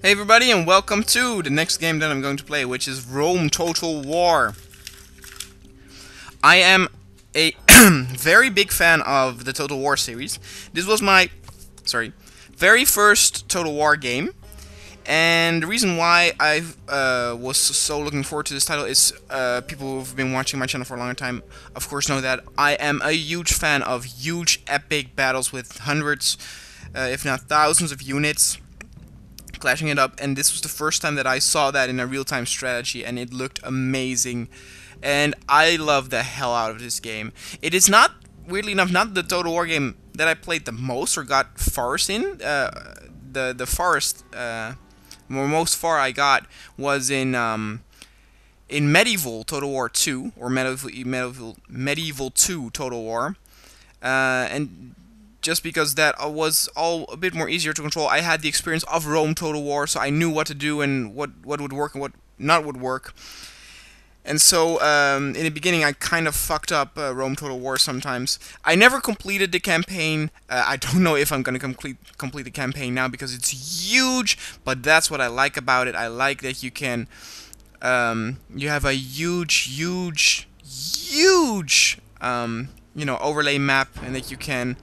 Hey everybody, and welcome to the next game that I'm going to play, which is Rome Total War. I am a very big fan of the Total War series. This was my, very first Total War game. And the reason why I was so looking forward to this title is people who've been watching my channel for a long time, of course, know that I am a huge fan of huge epic battles with hundreds, if not thousands of units clashing it up, and this was the first time that I saw that in a real-time strategy, and it looked amazing, and I love the hell out of this game. It is not, weirdly enough, not the Total War game that I played the most or got farthest in. The farthest, most far I got was in Medieval Total War 2, or Medieval 2 Total War, and just because that was all a bit more easier to control. I had the experience of Rome Total War, so I knew what to do and what would work and what not would work. And so, in the beginning, I kind of fucked up Rome Total War sometimes. I never completed the campaign. I don't know if I'm going to complete the campaign now because it's huge, but that's what I like about it. I like that you can, you have a huge, overlay map, and that you can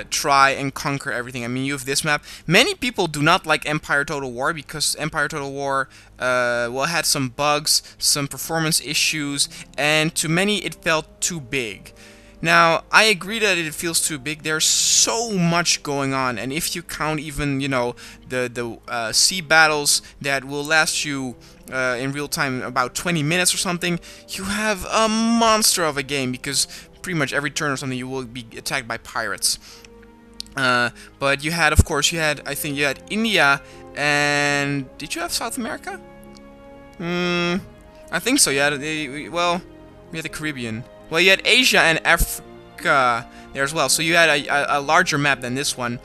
try and conquer everything. I mean, you have this map. Many people do not like Empire Total War because Empire Total War had some bugs, some performance issues, and to many it felt too big. Now, I agree that it feels too big. There's so much going on, and if you count even, the sea battles that will last you in real time about 20 minutes or something, you have a monster of a game, because pretty much every turn or something you will be attacked by pirates. But you had, of course, I think you had India, and did you have South America? I think so. We had the Caribbean. Well, you had Asia and Africa there as well, so you had a larger map than this one.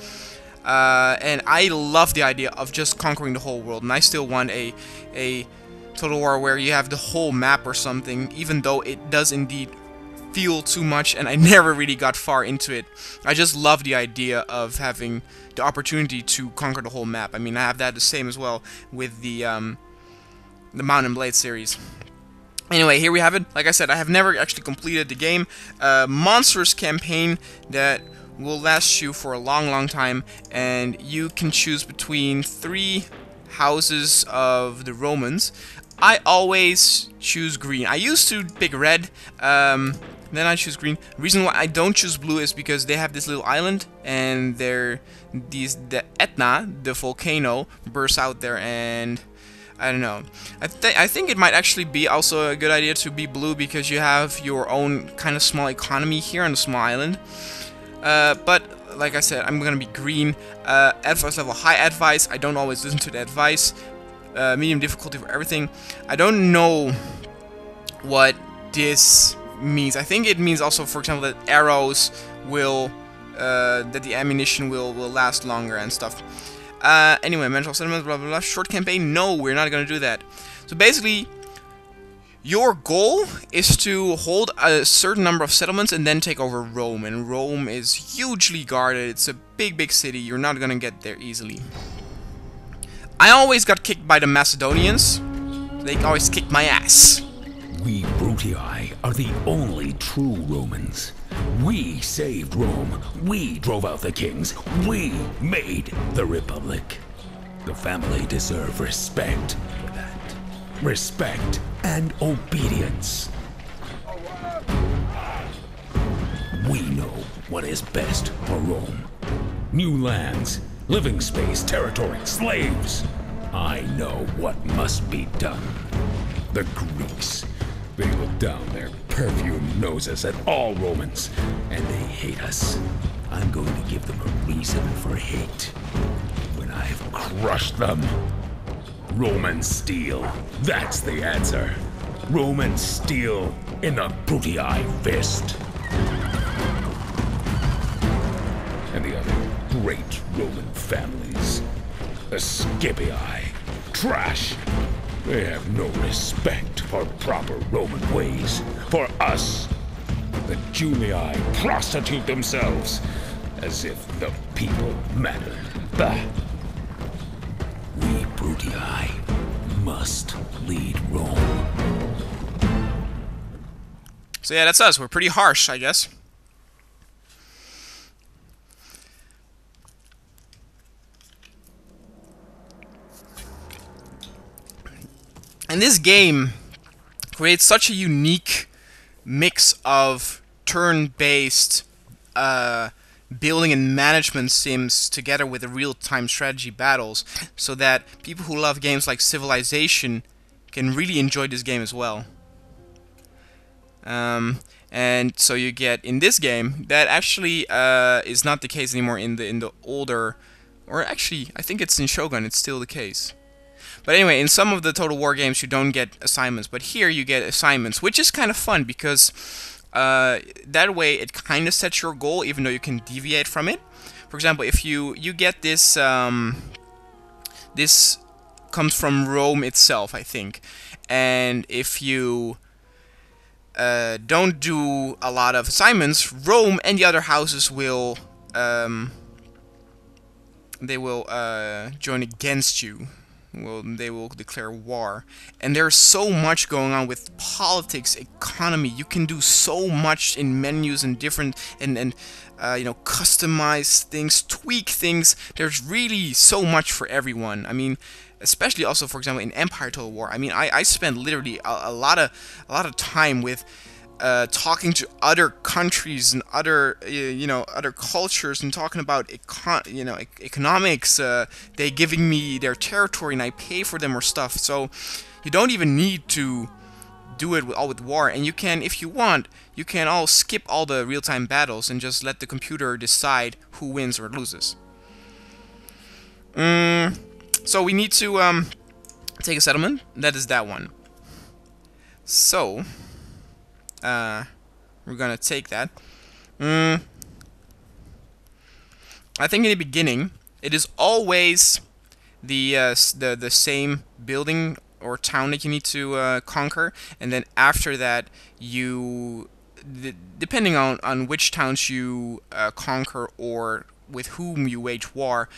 And I love the idea of just conquering the whole world, and I still want a Total War where you have the whole map or something, even though it does indeed feel too much, and I never really got far into it. I just love the idea of having the opportunity to conquer the whole map. I mean, I have that the same as well with the Mount and Blade series. Anyway, here we have it. Like I said, I have never actually completed the game. Monstrous campaign that will last you for a long time, and you can choose between 3 houses of the Romans. I always choose green. I used to pick red, then I choose green. The reason why I don't choose blue is because they have this little island, and the Etna, the volcano, bursts out there, and I don't know. I think it might actually be also a good idea to be blue, because you have your own kind of small economy here on the small island. But like I said, I'm gonna be green. Advice level high advice. I don't always listen to the advice. Medium difficulty for everything. I don't know what this means. I think it means also, for example, that arrows will, that the ammunition will last longer and stuff. Anyway, mental sentiments, blah blah blah. Short campaign? No, we're not gonna do that. So basically, your goal is to hold a certain number of settlements and then take over Rome. And Rome is hugely guarded. It's a big city. You're not gonna get there easily. I always got kicked by the Macedonians. They always kicked my ass. We Brutii are the only true Romans. We saved Rome. We drove out the kings. We made the Republic. The family deserve respect for that. Respect and obedience. We know what is best for Rome. New lands, living space, territory, slaves. I know what must be done. The Greeks, they look down their perfumed noses at all Romans, and they hate us. I'm going to give them a reason for hate when I've crushed them. Roman steel, that's the answer. Roman steel in the Brutii fist. And the other great Roman families. The Scipii, trash. They have no respect for proper Roman ways. For us, the Julii prostitute themselves. As if the people mattered. Bah! We Brutii must lead Rome. So yeah, that's us. We're pretty harsh, I guess. And this game creates such a unique mix of turn-based building and management sims together with the real-time strategy battles, so that people who love games like Civilization can really enjoy this game as well. And so you get in this game that actually is not the case anymore in the older, or actually I think it's in Shogun. It's still the case. But anyway, in some of the Total War games you don't get assignments, but here you get assignments, which is kind of fun because that way it kind of sets your goal, even though you can deviate from it. For example, if you get this, this comes from Rome itself, I think, and if you don't do a lot of assignments, Rome and the other houses will join against you. Well, they will declare war. And there's so much going on with politics, economy. You can do so much in menus and different and you know, customize things, tweak things. There's really so much for everyone. I mean, especially also, for example, in Empire Total War. I mean, I spent literally a lot of time with talking to other countries and other you know, other cultures, and talking about economics. They giving me their territory and I pay for them or stuff. So you don't even need to do it all with war, and you can, if you want, you can all skip all the real-time battles and just let the computer decide who wins or loses. So we need to take a settlement. That is that one. So we're gonna take that. I think in the beginning it is always the same building or town that you need to conquer, and then after that you, depending on which towns you conquer or with whom you wage war,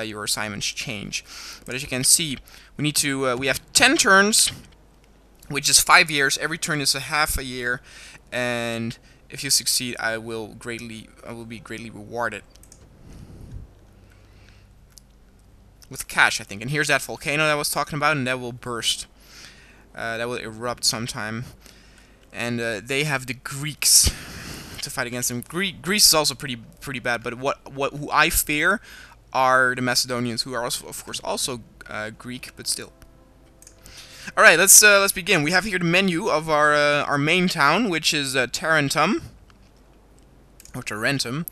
your assignments change. But as you can see, we need to we have 10 turns, which is 5 years. Every turn is a half a year, and if you succeed, I will be greatly rewarded with cash, I think. And here's that volcano that I was talking about, and that will burst. That will erupt sometime. And they have the Greeks to fight against them. Greece is also pretty bad, but who I fear are the Macedonians, who are also, of course, also Greek, but still. All right, let's begin. We have here the menu of our main town, which is Tarentum or Tarentum.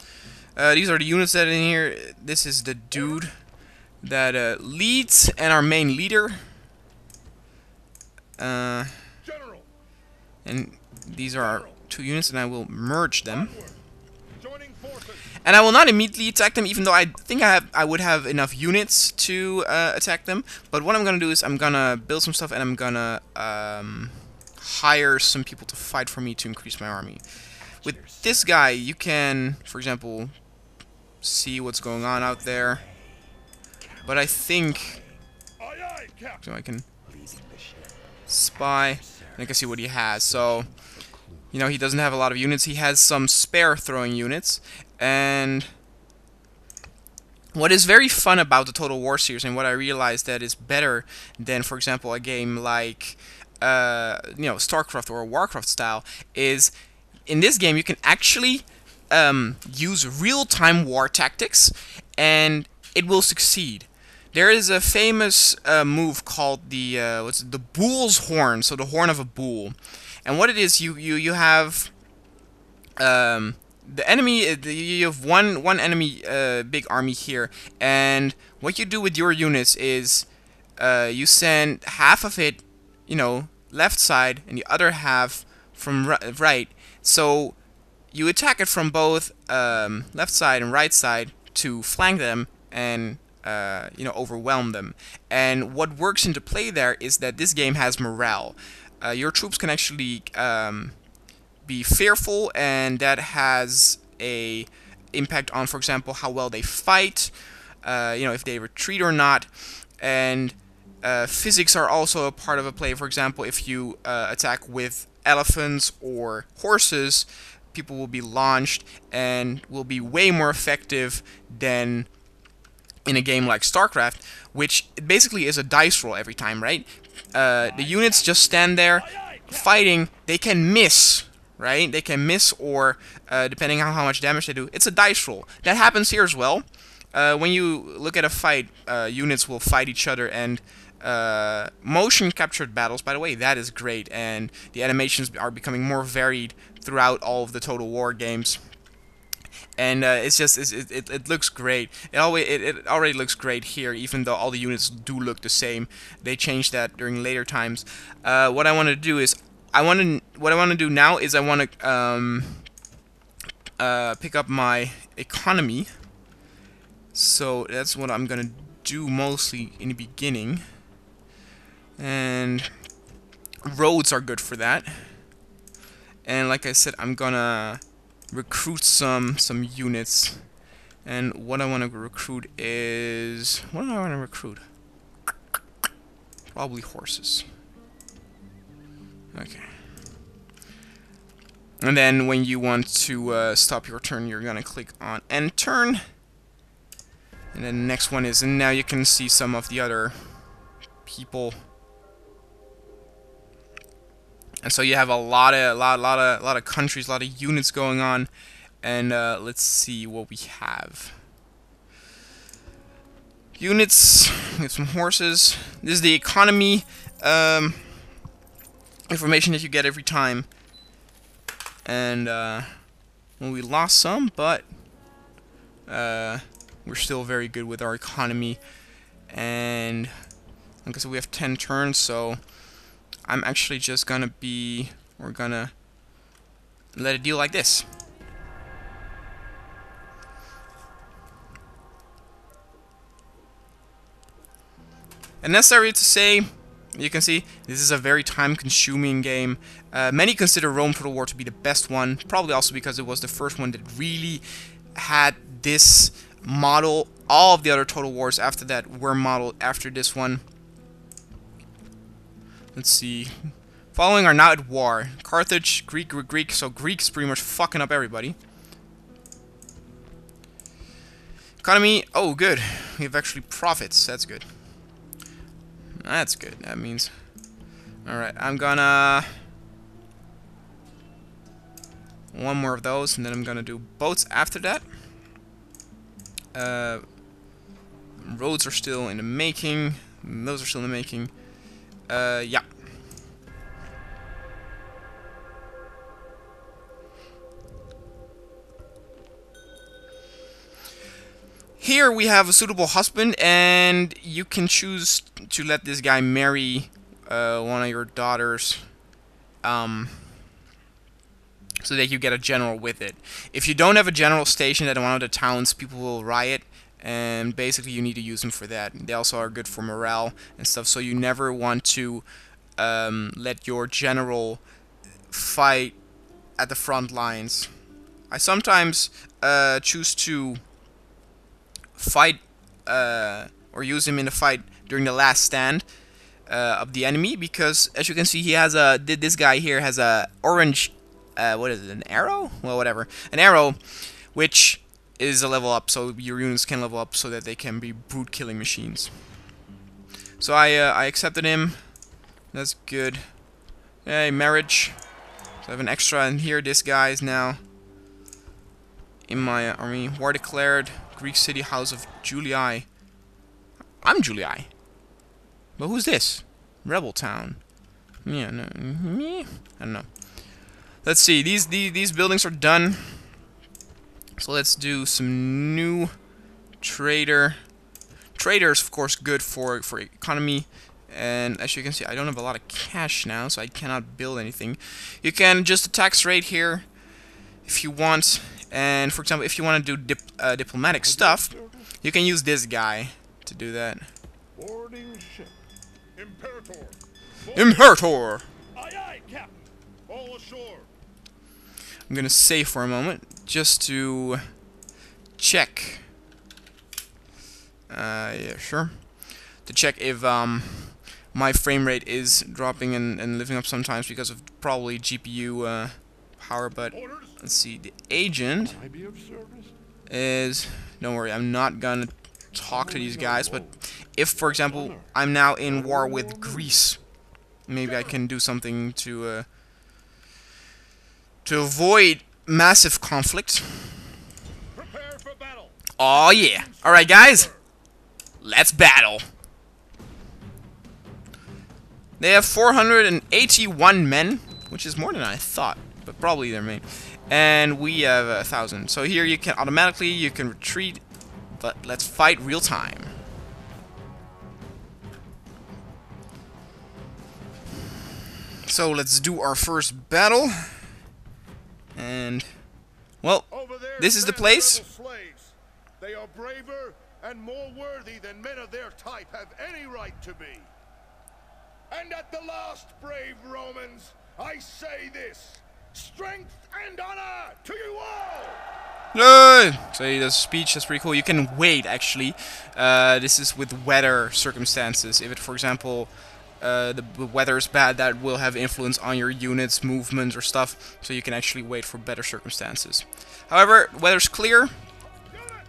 These are the units that are in here. This is the dude that leads, and our main leader. And these are our 2 units, and I will merge them. And I will not immediately attack them, even though I think I would have enough units to attack them. But what I'm gonna do is I'm gonna build some stuff, and I'm gonna hire some people to fight for me to increase my army. With this guy, you can, for example, see what's going on out there. But I think so I can spy, and I can see what he has. So, you know, he doesn't have a lot of units. He has some spare throwing units. And what is very fun about the Total War series, and what I realized that is better than, for example, a game like you know, StarCraft or Warcraft style, is in this game you can actually use real-time war tactics, and it will succeed. There is a famous move called the the bull's horn, so the horn of a bull. And what it is, you have the enemy. You have one enemy big army here, and what you do with your units is you send half of it, you know, left side, and the other half from right. So you attack it from both left side and right side to flank them and you know, overwhelm them. And what works into play there is that this game has morale. Your troops can actually be fearful, and that has a impact on, for example, how well they fight, you know, if they retreat or not, and physics are also a part of a play. For example, if you attack with elephants or horses, people will be launched and will be way more effective than in a game like StarCraft, which basically is a dice roll every time, right? The units just stand there fighting. They can miss, right? They can miss, or depending on how much damage they do, it's a dice roll. That happens here as well. When you look at a fight, units will fight each other, and motion captured battles, by the way, that is great, and the animations are becoming more varied throughout all of the Total War games. And it looks great. It already looks great here, even though all the units do look the same. They changed that during later times. What I want to do is I want to pick up my economy. So that's what I'm gonna do mostly in the beginning. And roads are good for that. And like I said, I'm gonna recruit some units. And what I want to recruit is... what do I want to recruit? Probably horses. Okay. And then when you want to stop your turn, you're gonna click on end turn. And then the next one is... and now you can see some of the other people. And so you have a lot of countries, a lot of units going on, and let's see what we have. Units, we have some horses. This is the economy information that you get every time. And well, we lost some, but we're still very good with our economy. And like I said, we have 10 turns, so I'm actually just gonna be... we're gonna let it deal like this. And necessary to say, you can see, this is a very time-consuming game. Many consider Rome Total War to be the best one, probably also because it was the first one that really had this model. All of the other Total Wars after that were modeled after this one. Let's see. Following are now at war. Carthage, Greek, so Greek's pretty much fucking up everybody. Economy, oh good. We have actually profits, that's good. That's good, that means... alright, I'm gonna... one more of those, and then I'm gonna do boats after that. Roads are still in the making. Those are still in the making. Yeah. Here we have a suitable husband, and you can choose to let this guy marry one of your daughters, so that you get a general with it. If you don't have a general stationed at one of the towns, people will riot, and basically you need to use them for that. They also are good for morale and stuff, so you never want to let your general fight at the front lines. I sometimes choose to fight or use him in a fight during the last stand of the enemy, because as you can see, he has a... this guy here has a orange... what is it, an arrow? Well, whatever. An arrow, which is a level up, so your units can level up so that they can be brute killing machines. So I accepted him. That's good. Hey, marriage. So I have an extra, and here this guy is now in my army. War declared. Greek city, house of Julii. I'm Julii. But who's this? Rebel town. Yeah, no, I don't know. Let's see. These buildings are done. So let's do some new trader. Trader is of course good for economy. And as you can see, I don't have a lot of cash now, so I cannot build anything. You can adjust the tax rate here if you want. And for example, if you want to do diplomatic stuff, you can use this guy to do that. Boarding ship. Imperator. Imperator! Aye, aye, Captain. All ashore. I'm gonna save for a moment, just to check. Yeah, sure. To check if my frame rate is dropping and living up sometimes because of probably GPU power. But let's see. The agent Can I be of service? is. Don't worry, I'm not gonna talk to these guys. But if, for example, I'm now in war with Greece, maybe I can do something to avoid massive conflict. Prepare for battle. Oh yeah! All right, guys, let's battle. They have 481 men, which is more than I thought, but probably their main. And we have 1,000. So here you can automatically retreat, but let's fight real time. So let's do our first battle. And well, Over there this is the stand place. rebel slaves. They are braver and more worthy than men of their type have any right to be. And at the last, brave Romans, I say this: strength and honor to you all! So he does a speech. That's pretty cool. You can wait, actually. This is with weather circumstances. If it, for example, the weather is bad, that will have influence on your units, movements, or stuff. So you can actually wait for better circumstances. However, weather's clear,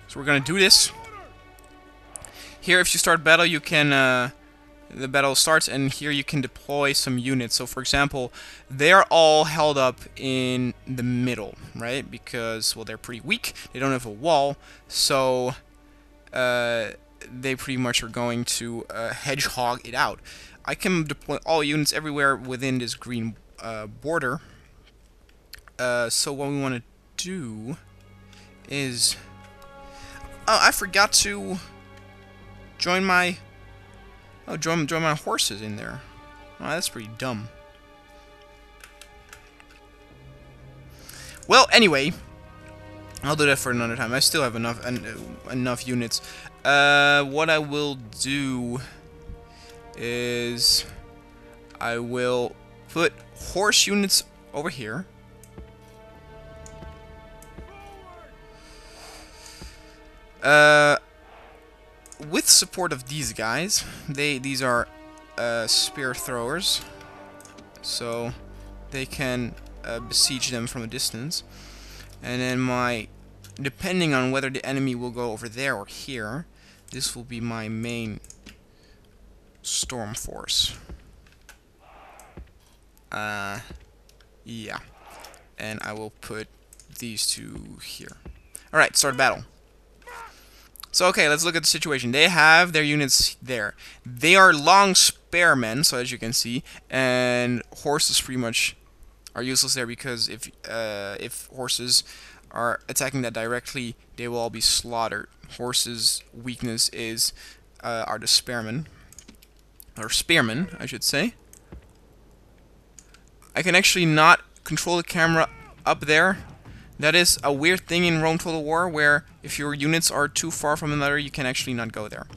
so we're gonna do this. Here, if you start battle, you can. The battle starts, and here you can deploy some units. So, for example, they are all held up in the middle, right? Because, well, they're pretty weak. They don't have a wall, so they pretty much are going to hedgehog it out. I can deploy all units everywhere within this green border. So what we want to do is... Oh, I forgot to join my... Oh, join my horses in there. Oh, that's pretty dumb. Well, anyway, I'll do that for another time. I still have enough units. What I will do is I will put horse units over here. With support of these guys, these are spear throwers, so they can besiege them from a distance. And then depending on whether the enemy will go over there or here, this will be my main storm force. Yeah, and I will put these two here. All right, start battle. So, okay, let's look at the situation. They have their units there. They are long spearmen, so as you can see, and horses pretty much are useless there because if horses are attacking that directly, they will all be slaughtered. Horses' weakness are the spearmen, or spearmen, I should say. I can actually not control the camera up there. That is a weird thing in Rome Total War, where if your units are too far from another, you can actually not go there.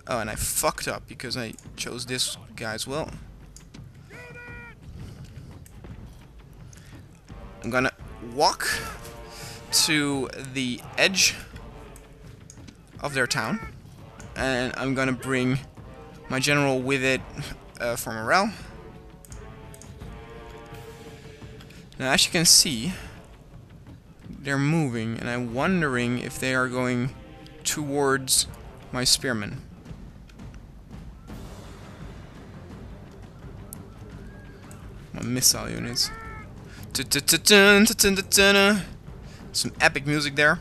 Oh, and I fucked up because I chose this guy as well. I'm gonna walk to the edge of their town, and I'm gonna bring my general with it for morale. Now, as you can see, they're moving, and I'm wondering if they are going towards my spearmen. My missile units. Some epic music there.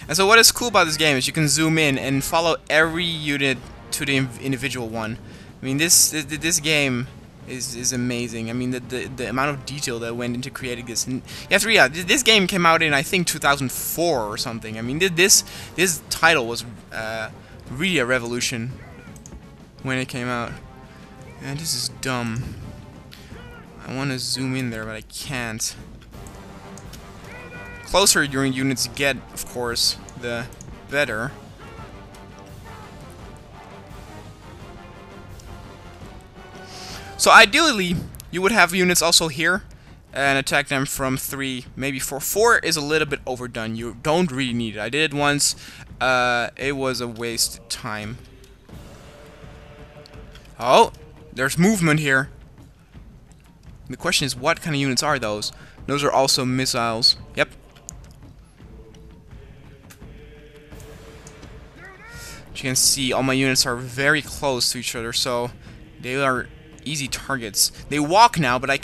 And so what is cool about this game is you can zoom in and follow every unit to the individual one. I mean, this game is amazing. I mean, the amount of detail that went into creating this. And you have to realize, this game came out in, I think, 2004 or something. I mean, this title was really a revolution when it came out. And this is dumb. I want to zoom in there, but I can't. Closer your units get, of course, the better. So ideally, you would have units also here, and attack them from 3, maybe 4. 4 is a little bit overdone. You don't really need it. I did it once. It was a waste of time. Oh, there's movement here. The question is, what kind of units are those? Those are also missiles. Yep. As you can see, all my units are very close to each other, so they are easy targets. They walk now, but I